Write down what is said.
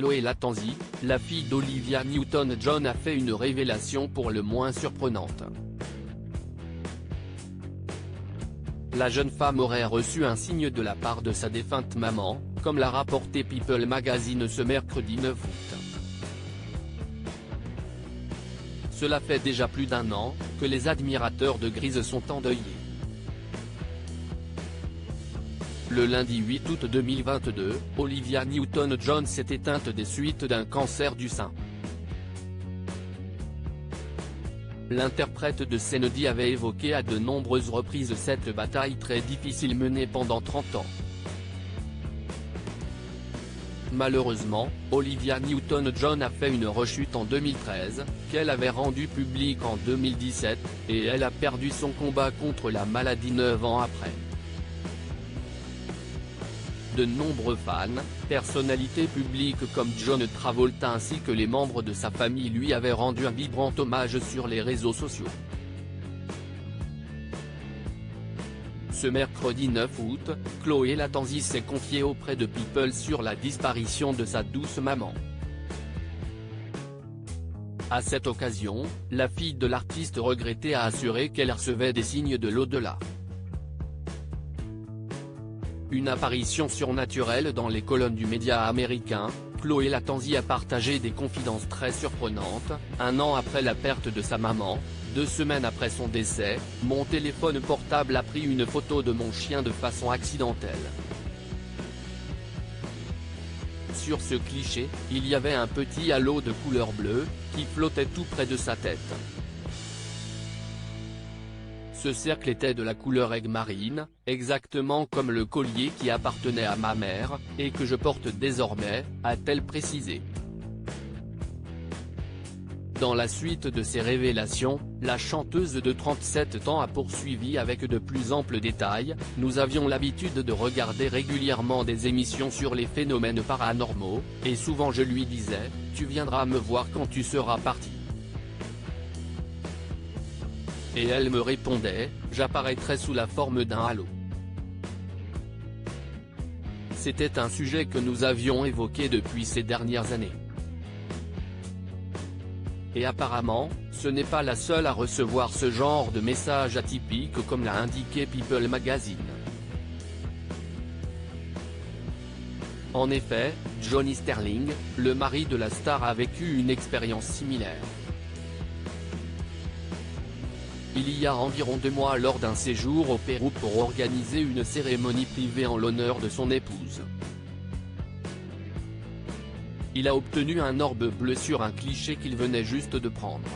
Chloé Lattanzi, la fille d'Olivia Newton-John a fait une révélation pour le moins surprenante. La jeune femme aurait reçu un signe de la part de sa défunte maman, comme l'a rapporté People Magazine ce mercredi 9 août. Cela fait déjà plus d'1 an, que les admirateurs de Grease sont endeuillés. Le lundi 8 août 2022, Olivia Newton-John s'est éteinte des suites d'un cancer du sein. L'interprète de Kennedy avait évoqué à de nombreuses reprises cette bataille très difficile menée pendant 30 ans. Malheureusement, Olivia Newton-John a fait une rechute en 2013, qu'elle avait rendue publique en 2017, et elle a perdu son combat contre la maladie 9 ans après. De nombreux fans, personnalités publiques comme John Travolta ainsi que les membres de sa famille lui avaient rendu un vibrant hommage sur les réseaux sociaux. Ce mercredi 9 août, Chloé Lattanzi s'est confiée auprès de People sur la disparition de sa douce maman. À cette occasion, la fille de l'artiste regretté a assuré qu'elle recevait des signes de l'au-delà. Une apparition surnaturelle dans les colonnes du média américain, Chloé Lattanzi a partagé des confidences très surprenantes. 1 an après la perte de sa maman, 2 semaines après son décès, mon téléphone portable a pris une photo de mon chien de façon accidentelle. Sur ce cliché, il y avait un petit halo de couleur bleue, qui flottait tout près de sa tête. Ce cercle était de la couleur aigue marine, exactement comme le collier qui appartenait à ma mère, et que je porte désormais, a-t-elle précisé. Dans la suite de ces révélations, la chanteuse de 37 ans a poursuivi avec de plus amples détails. Nous avions l'habitude de regarder régulièrement des émissions sur les phénomènes paranormaux, et souvent je lui disais, tu viendras me voir quand tu seras parti. Et elle me répondait, j'apparaîtrai sous la forme d'un halo. C'était un sujet que nous avions évoqué depuis ces dernières années. Et apparemment, ce n'est pas la seule à recevoir ce genre de message atypique comme l'a indiqué People Magazine. En effet, Johnny Sterling, le mari de la star a vécu une expérience similaire. Il y a environ 2 mois lors d'un séjour au Pérou pour organiser une cérémonie privée en l'honneur de son épouse. Il a obtenu un orbe bleu sur un cliché qu'il venait juste de prendre.